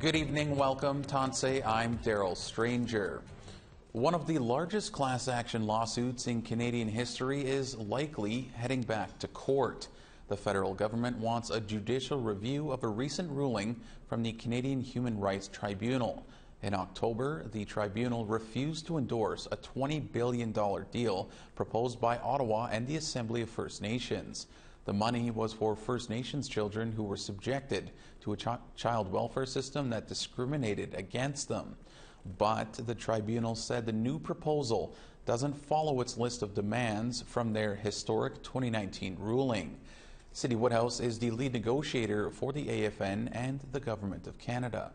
Good evening, welcome, Tansei. I'm Daryl Stranger. One of the largest class action lawsuits in Canadian history is likely heading back to court. The federal government wants a judicial review of a recent ruling from the Canadian Human Rights Tribunal. In October, the tribunal refused to endorse a $20 billion deal proposed by Ottawa and the Assembly of First Nations. The money was for First Nations children who were subjected to a child welfare system that discriminated against them. But the tribunal said the new proposal doesn't follow its list of demands from their historic 2019 ruling. Cindy Woodhouse is the lead negotiator for the AFN and the Government of Canada.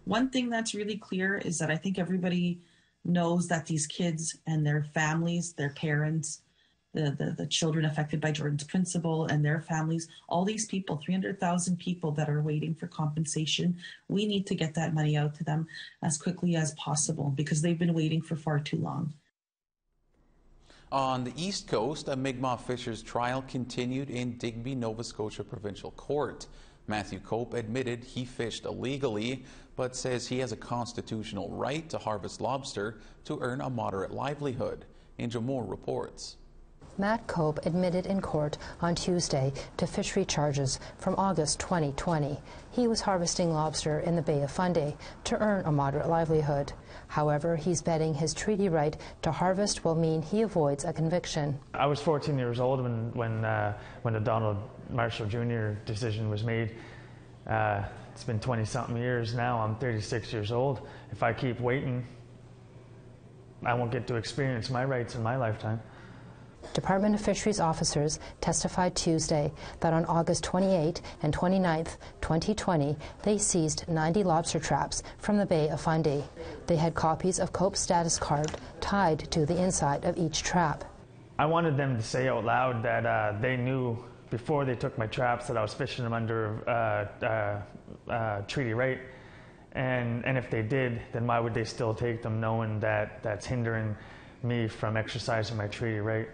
One thing that's really clear is that I think everybody knows that these kids and their families, their parents, the children affected by Jordan's principle and their families, all these people, 300,000 people that are waiting for compensation, we need to get that money out to them as quickly as possible because they've been waiting for far too long. On the East Coast, a Mi'kmaq fisher's trial continued in Digby, Nova Scotia Provincial Court. Matthew Cope admitted he fished illegally, but says he has a constitutional right to harvest lobster to earn a moderate livelihood. Angel Moore reports. Matt Cope admitted in court on Tuesday to fishery charges from August 2020. He was harvesting lobster in the Bay of Fundy to earn a moderate livelihood. However, he's betting his treaty right to harvest will mean he avoids a conviction. I was 14 years old when the Donald Marshall Jr. decision was made. It's been 20-something years now. I'm 36 years old. If I keep waiting, I won't get to experience my rights in my lifetime. Department of Fisheries officers testified Tuesday that on August 28 and 29, 2020, they seized 90 lobster traps from the Bay of Fundy. They had copies of Cope's status card tied to the inside of each trap. I wanted them to say out loud that they knew before they took my traps that I was fishing them under treaty right. And if they did, then why would they still take them knowing that that's hindering me from exercising my treaty right?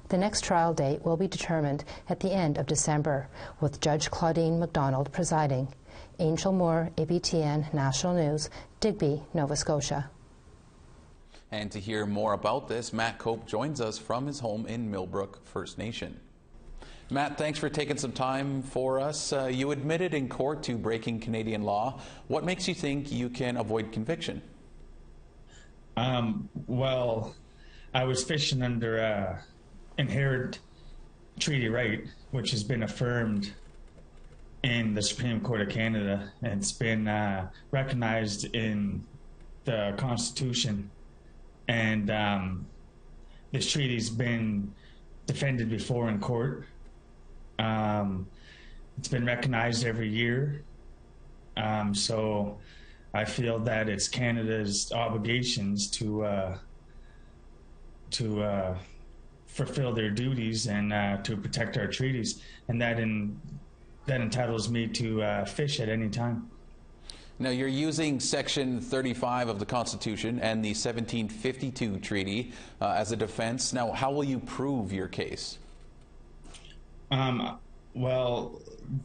The next trial date will be determined at the end of December, with Judge Claudine MacDonald presiding. Angel Moore, APTN National News, Digby, Nova Scotia. And to hear more about this, Matt Cope joins us from his home in Millbrook First Nation. Matt, thanks for taking some time for us. You admitted in court to breaking Canadian law. What makes you think you can avoid conviction? Well, I was fishing under inherent treaty right, which has been affirmed in the Supreme Court of Canada, and it's been recognized in the Constitution. And this treaty's been defended before in court. It's been recognized every year. So I feel that it's Canada's obligations to fulfill their duties and to protect our treaties, and that entitles me to fish at any time. Now, you're using Section 35 of the Constitution and the 1752 Treaty as a defense. Now, how will you prove your case? Well,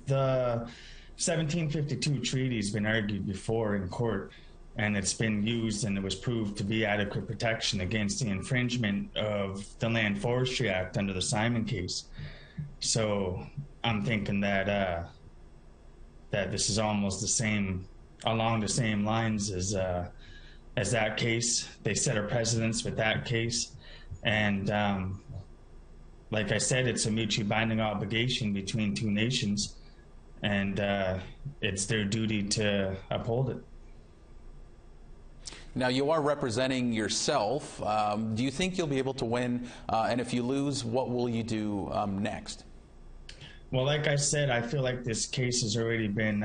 the 1752 Treaty has been argued before in court, and it's been used, and it was proved to be adequate protection against the infringement of the Land Forestry Act under the Simon case. So I'm thinking that that this is almost the same, along the same lines as that case. They set a precedence with that case, and like I said, it's a mutually binding obligation between two nations, and it's their duty to uphold it. Now, you are representing yourself. Do you think you'll be able to win? And if you lose, what will you do next? Well, like I said, I feel like this case has already been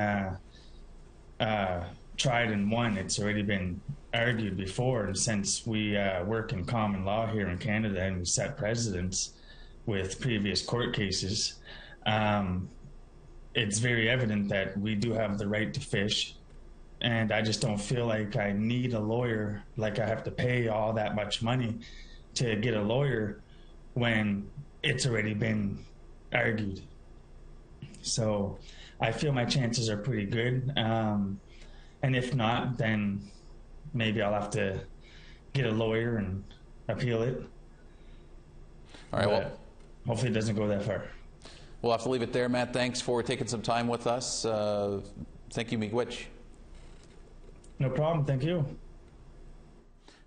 tried and won. It's already been argued before. And since we work in common law here in Canada and we set precedents with previous court cases, it's very evident that we do have the right to fish. And I just don't feel like I need a lawyer, like I have to pay all that much money to get a lawyer when it's already been argued. So I feel my chances are pretty good. And if not, then maybe I'll have to get a lawyer and appeal it. All right, well, hopefully it doesn't go that far. We'll have to leave it there, Matt. Thanks for taking some time with us. Thank you, Miigwech. No problem. Thank you.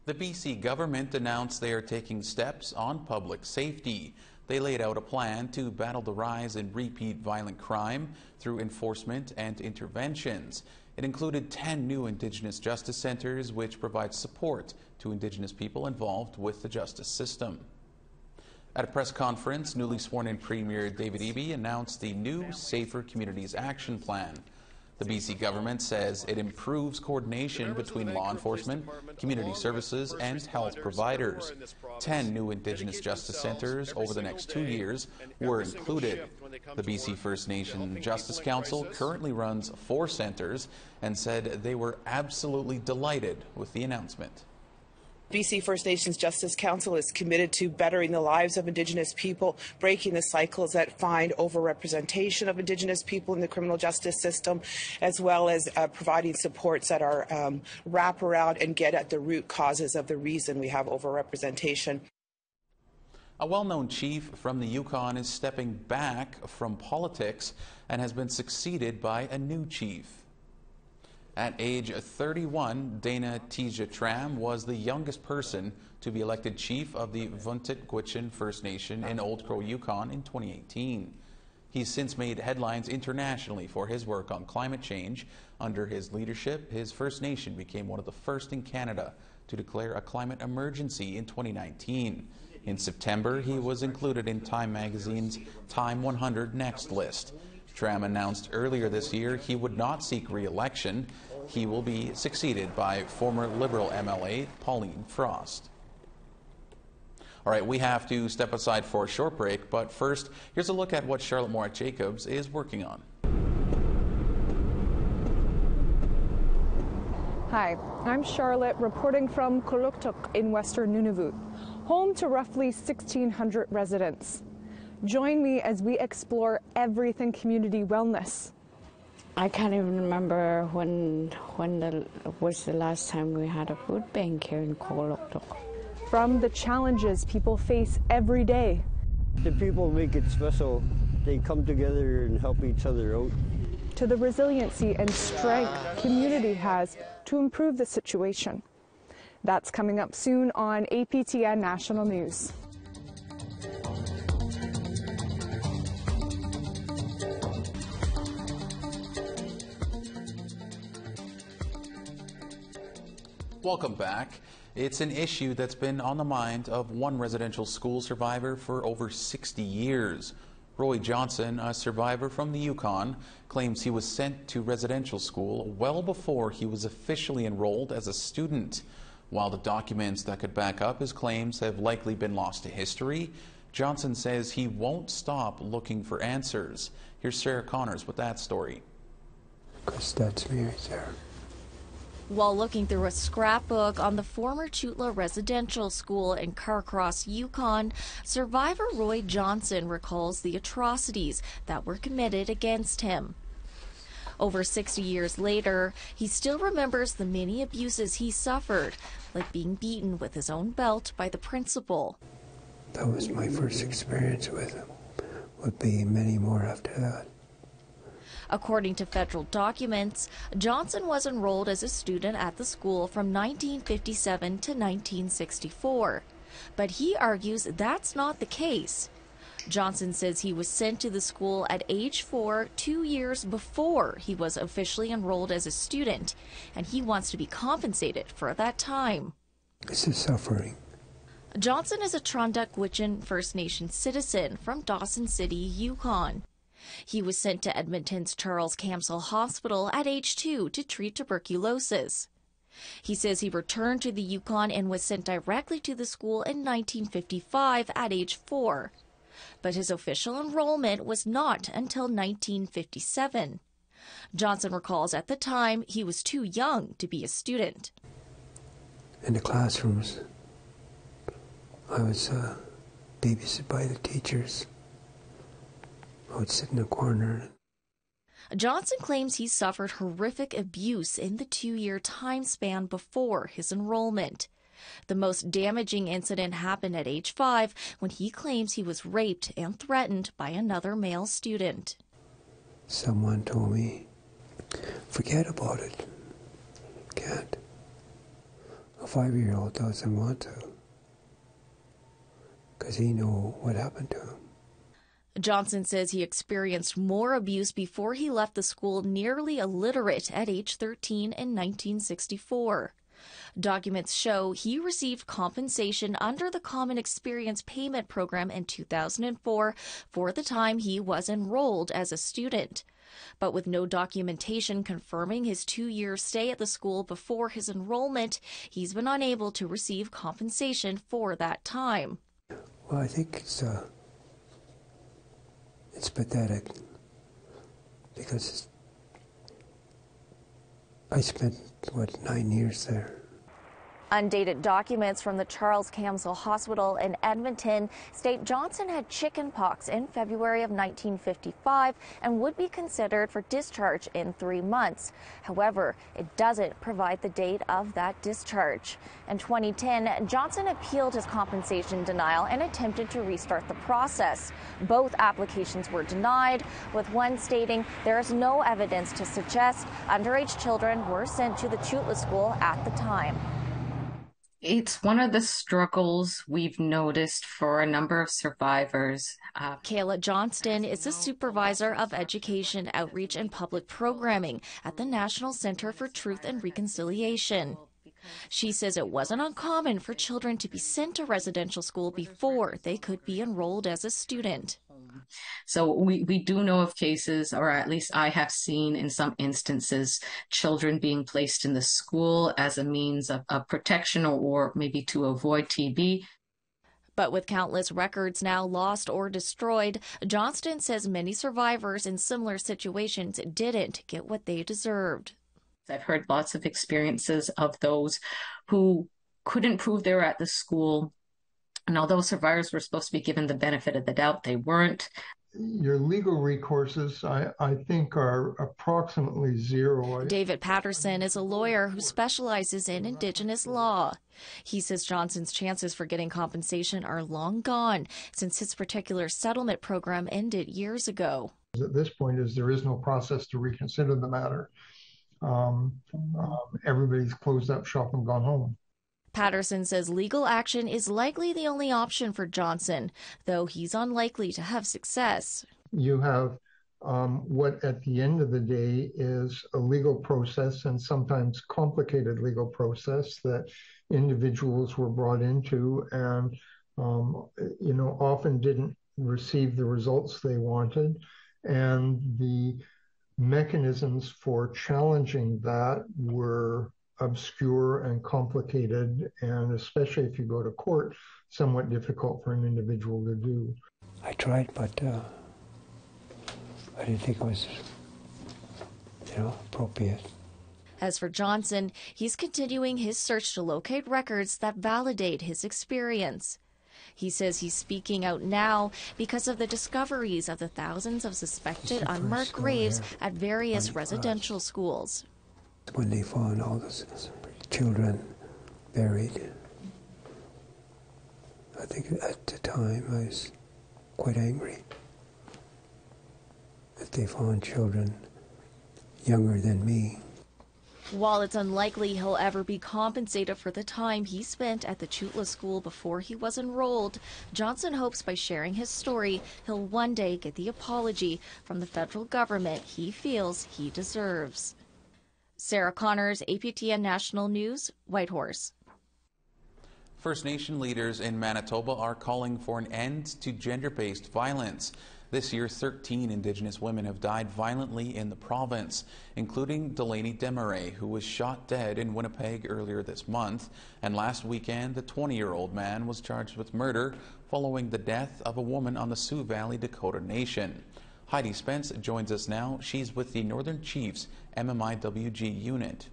The BC government announced they are taking steps on public safety. They laid out a plan to battle the rise in repeat violent crime through enforcement and interventions. It included 10 new Indigenous justice centres, which provide support to Indigenous people involved with the justice system. At a press conference, newly sworn-in Premier David Eby announced the new Safer Communities Action Plan. The BC government says it improves coordination between law enforcement, community services, and health providers. 10 new Indigenous justice centres over the next 2 years were included. The BC First Nation Justice Council currently runs 4 centres and said they were absolutely delighted with the announcement. BC First Nations Justice Council is committed to bettering the lives of Indigenous people, breaking the cycles that find overrepresentation of Indigenous people in the criminal justice system, as well as providing supports that are wrap around and get at the root causes of the reason we have overrepresentation. A well-known chief from the Yukon is stepping back from politics and has been succeeded by a new chief. At age 31, Dana Tija Tram was the youngest person to be elected chief of the Vuntut Gwitchin First Nation in Old Crow, Yukon in 2018. He's since made headlines internationally for his work on climate change. Under his leadership, his First Nation became one of the first in Canada to declare a climate emergency in 2019. In September, he was included in Time magazine's Time 100 Next list. Tram announced earlier this year he would not seek re-election. He will be succeeded by former Liberal MLA Pauline Frost. All right, we have to step aside for a short break, but first, here's a look at what Charlotte Morat-Jacobs is working on. Hi, I'm Charlotte, reporting from Kuluktuk in western Nunavut, home to roughly 1,600 residents. Join me as we explore everything community wellness. I can't even remember when was the last time we had a food bank here in Kuluktuk. From the challenges people face every day. The people make it special. They come together and help each other out. To the resiliency and strength community has to improve the situation. That's coming up soon on APTN National News. Welcome back. It's an issue that's been on the mind of one residential school survivor for over 60 years. Roy Johnson, a survivor from the Yukon, claims he was sent to residential school well before he was officially enrolled as a student. While the documents that could back up his claims have likely been lost to history, Johnson says he won't stop looking for answers. Here's Sarah Connors with that story. Because that's me right there. While looking through a scrapbook on the former Chutla Residential School in Carcross, Yukon, survivor Roy Johnson recalls the atrocities that were committed against him. Over 60 years later, he still remembers the many abuses he suffered, like being beaten with his own belt by the principal. That was my first experience with him. Would be many more after that. According to federal documents, Johnson was enrolled as a student at the school from 1957 to 1964. But he argues that's not the case. Johnson says he was sent to the school at age 4, 2 years before he was officially enrolled as a student, and he wants to be compensated for that time. This is suffering. Johnson is a Tronduk Gwitchin First Nation citizen from Dawson City, Yukon. He was sent to Edmonton's Charles Camsell Hospital at age 2 to treat tuberculosis. He says he returned to the Yukon and was sent directly to the school in 1955 at age 4. But his official enrollment was not until 1957. Johnson recalls at the time he was too young to be a student. In the classrooms, I was babysitted by the teachers. I would sit in the corner. Johnson claims he suffered horrific abuse in the 2-year time span before his enrollment. The most damaging incident happened at age 5 when he claims he was raped and threatened by another male student. Someone told me, forget about it. Can't. A 5-year-old doesn't want to, because he knew what happened to him. Johnson says he experienced more abuse before he left the school nearly illiterate at age 13 in 1964. Documents show he received compensation under the Common Experience Payment Program in 2004 for the time he was enrolled as a student. But with no documentation confirming his 2-year stay at the school before his enrollment, he's been unable to receive compensation for that time. Well, I think it's pathetic, because I spent, 9 years there. Undated documents from the Charles Camsell Hospital in Edmonton state Johnson had chickenpox in February of 1955 and would be considered for discharge in 3 months. However, it doesn't provide the date of that discharge. In 2010, Johnson appealed his compensation denial and attempted to restart the process. Both applications were denied, with one stating there is no evidence to suggest underage children were sent to the Chutla school at the time. It's one of the struggles we've noticed for a number of survivors. Kayla Johnston is the supervisor of education, outreach, and public programming at the National Center for Truth and Reconciliation. She says it wasn't uncommon for children to be sent to residential school before they could be enrolled as a student. So we do know of cases, or at least I have seen in some instances, children being placed in the school as a means of protection or maybe to avoid TB. But with countless records now lost or destroyed, Johnston says many survivors in similar situations didn't get what they deserved. I've heard lots of experiences of those who couldn't prove they were at the school. And although survivors were supposed to be given the benefit of the doubt, they weren't. Your legal recourses, I think, are approximately zero. David Patterson is a lawyer who specializes in Indigenous law. He says Johnson's chances for getting compensation are long gone since his particular settlement program ended years ago. At this point, there is no process to reconsider the matter. Everybody's closed up shop and gone home. Patterson says legal action is likely the only option for Johnson, though he's unlikely to have success. You have what at the end of the day is a legal process, and sometimes complicated legal process that individuals were brought into and often didn't receive the results they wanted, and the mechanisms for challenging that were obscure and complicated, and especially if you go to court, somewhat difficult for an individual to do. I tried, but I didn't think it was, appropriate. As for Johnson, he's continuing his search to locate records that validate his experience. He says he's speaking out now because of the discoveries of the thousands of suspected unmarked graves at various residential schools. When they found all those children buried, I think at the time I was quite angry that they found children younger than me. While it's unlikely he'll ever be compensated for the time he spent at the Chutla school before he was enrolled, Johnson hopes by sharing his story, he'll one day get the apology from the federal government he feels he deserves. Sarah Connors, APTN National News, Whitehorse. First Nation leaders in Manitoba are calling for an end to gender-based violence. This year, 13 Indigenous women have died violently in the province, including Delaney Desmarais, who was shot dead in Winnipeg earlier this month. And last weekend, the 20-year-old man was charged with murder following the death of a woman on the Sioux Valley Dakota Nation. Heidi Spence joins us now. She's with the Northern Chiefs MMIWG unit.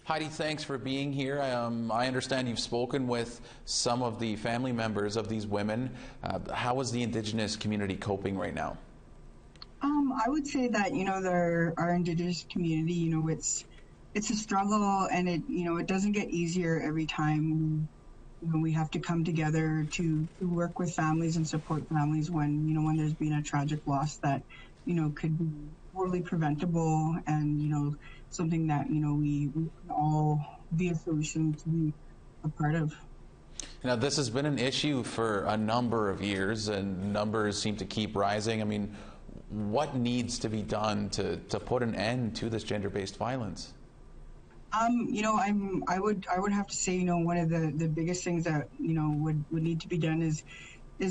Heidi, thanks for being here. I understand you've spoken with some of the family members of these women. How is the Indigenous community coping right now? I would say that, our Indigenous community, it's a struggle, and it doesn't get easier every time when we have to come together to work with families and support families when there's been a tragic loss that, could be totally preventable, and, something that, we can all be a solution to be a part of. Now, this has been an issue for a number of years, and numbers seem to keep rising. I mean, what needs to be done to put an end to this gender-based violence? I would have to say, one of the biggest things that, would need to be done is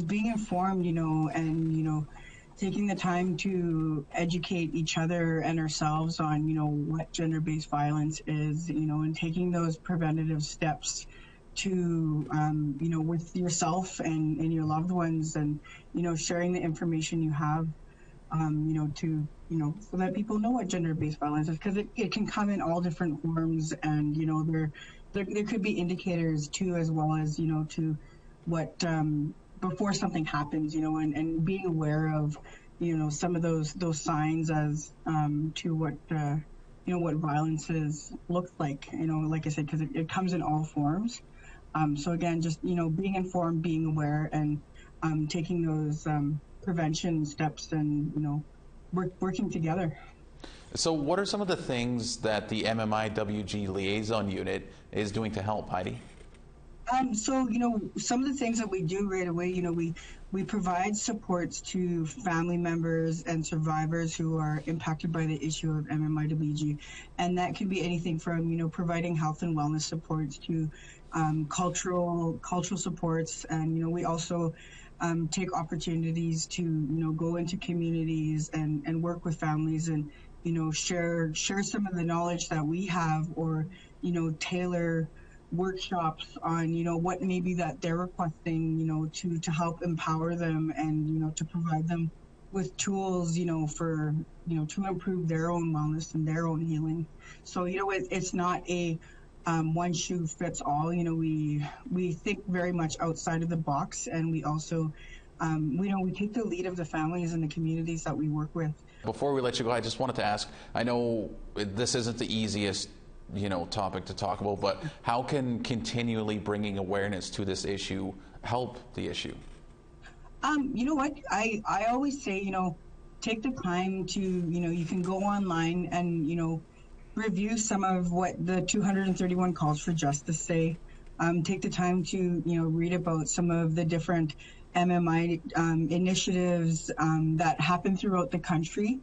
being informed, and, taking the time to educate each other and ourselves on, what gender-based violence is, and taking those preventative steps to, with yourself and your loved ones, and, sharing the information you have, so that people know what gender-based violence is, because it can come in all different forms, and, there could be indicators too, as well as, to what, before something happens, and being aware of, some of those signs as, to what, what violences look like, like I said, because it comes in all forms. So again, just, being informed, being aware, and taking those prevention steps, and, working together. So what are some of the things that the MMIWG Liaison Unit is doing to help, Heidi? So, some of the things that we do right away, we provide supports to family members and survivors who are impacted by the issue of MMIWG. And that can be anything from, providing health and wellness supports to cultural supports. And, we also take opportunities to, go into communities and work with families, and, share some of the knowledge that we have, or, tailor workshops on, what maybe that they're requesting, to help empower them, and, to provide them with tools, for, to improve their own wellness and their own healing. So, it's not a one shoe fits all. We think very much outside of the box, and we also, we take the lead of the families and the communities that we work with. Before we let you go, I just wanted to ask, I know this isn't the easiest topic to talk about, but how can continually bringing awareness to this issue help the issue? You know what? I always say, take the time to, you can go online and, review some of what the 231 calls for justice say. Take the time to, read about some of the different MMI initiatives that happen throughout the country.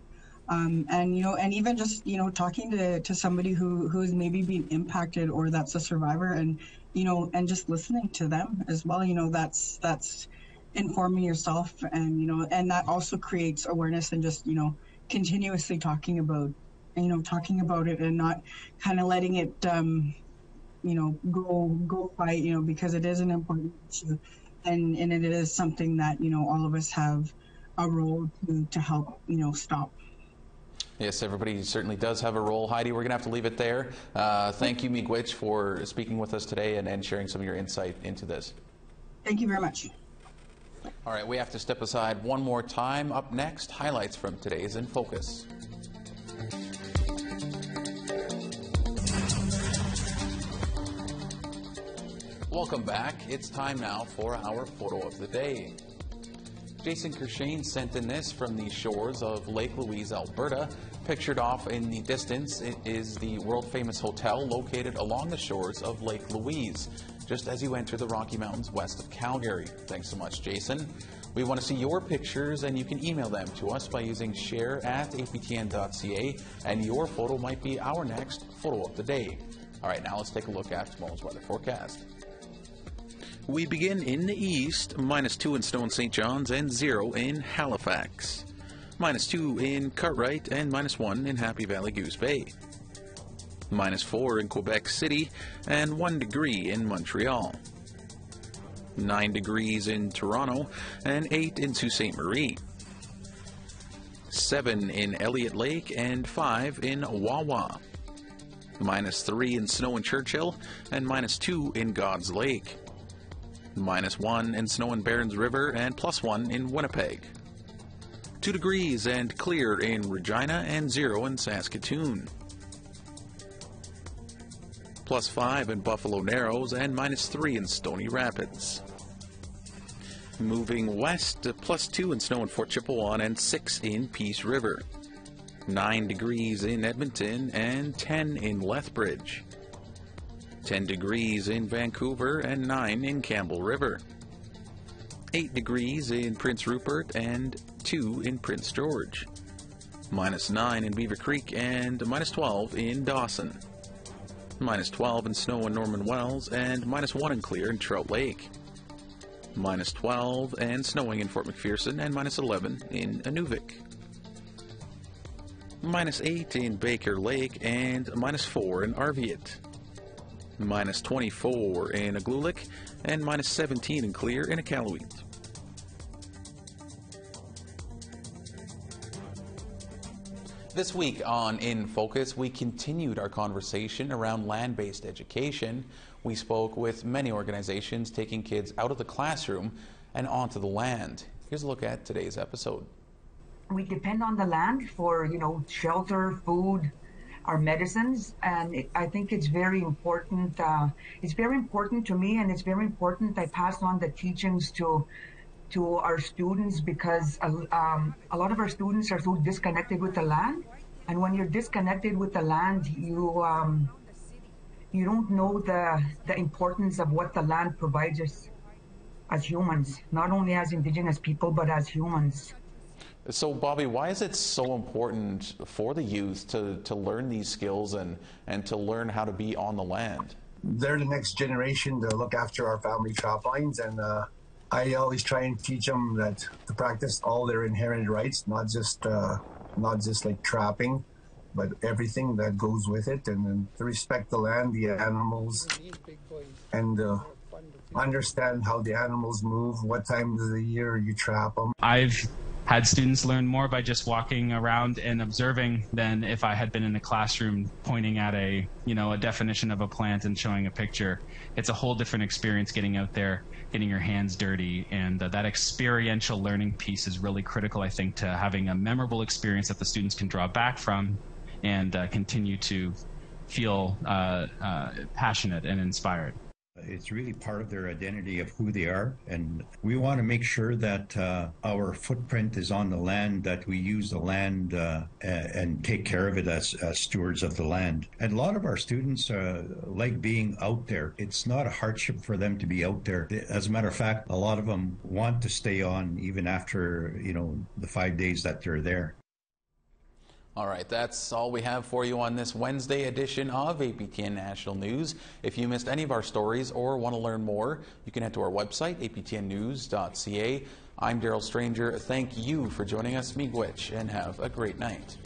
And, and even just, talking to somebody who's maybe been impacted, or that's a survivor, and, and just listening to them as well, that's informing yourself, and, and that also creates awareness, and just, continuously talking about it, and not kind of letting it, go quiet, because it is an important issue, and it is something that, all of us have a role to help, stop. Yes, everybody certainly does have a role. Heidi, we're going to have to leave it there. Thank you, Miigwech, for speaking with us today and sharing some of your insight into this. Thank you very much. All right, we have to step aside one more time. Up next, highlights from today's In Focus. Welcome back. It's time now for our photo of the day. Jason Kershane sent in this from the shores of Lake Louise, Alberta. Pictured off in the distance, it is the world-famous hotel located along the shores of Lake Louise, just as you enter the Rocky Mountains west of Calgary. Thanks so much, Jason. We want to see your pictures, and you can email them to us by using share@aptn.ca, and your photo might be our next photo of the day. All right, now let's take a look at tomorrow's weather forecast. We begin in the east, -2 in Snow and St. John's and 0 in Halifax. -2 in Cartwright and -1 in Happy Valley Goose Bay. -4 in Quebec City and 1 degree in Montreal. 9 degrees in Toronto and 8 in Sault Ste. Marie. 7 in Elliott Lake and 5 in Wawa. -3 in Snow and Churchill and -2 in God's Lake. -1 in Snow and Barons River and +1 in Winnipeg. 2 degrees and clear in Regina and 0 in Saskatoon. +5 in Buffalo Narrows and -3 in Stony Rapids. Moving west, +2 in snow in Fort Chipewyan and 6 in Peace River. 9 degrees in Edmonton and 10 in Lethbridge. 10 degrees in Vancouver and 9 in Campbell River. 8 degrees in Prince Rupert and 2 in Prince George. -9 in Beaver Creek and -12 in Dawson. -12 in snow in Norman Wells and -1 in clear in Trout Lake. -12 and snowing in Fort McPherson and -11 in Inuvik. -8 in Baker Lake and -4 in Arviat. -24 in Aglulik and -17 in clear in Iqaluit. This week on In Focus, we continued our conversation around land-based education. We spoke with many organizations taking kids out of the classroom and onto the land. Here's a look at today's episode. We depend on the land for, shelter, food, our medicines, and I think it's very important. It's very important to me, and it's very important I pass on the teachings to our students, because a lot of our students are so disconnected with the land, and when you're disconnected with the land, you don't know the importance of what the land provides us as humans, not only as Indigenous people, but as humans. So, Bobby, why is it so important for the youth to learn these skills and to learn how to be on the land? They're the next generation to look after our family trap lines, and I always try and teach them that to practice all their inherent rights, not just like trapping, but everything that goes with it, and then to respect the land, the animals, and understand how the animals move, what time of the year you trap them. I've had students learn more by just walking around and observing than if I had been in a classroom pointing at a definition of a plant and showing a picture. It's a whole different experience getting out there, getting your hands dirty, and that experiential learning piece is really critical, I think, to having a memorable experience that the students can draw back from and continue to feel passionate and inspired. It's really part of their identity of who they are, and we want to make sure that our footprint is on the land, that we use the land and take care of it as stewards of the land. And a lot of our students like being out there. It's not a hardship for them to be out there. As a matter of fact, a lot of them want to stay on even after, the 5 days that they're there. All right, that's all we have for you on this Wednesday edition of APTN National News. If you missed any of our stories or want to learn more, you can head to our website, aptnnews.ca. I'm Daryl Stranger. Thank you for joining us, Miigwech, and have a great night.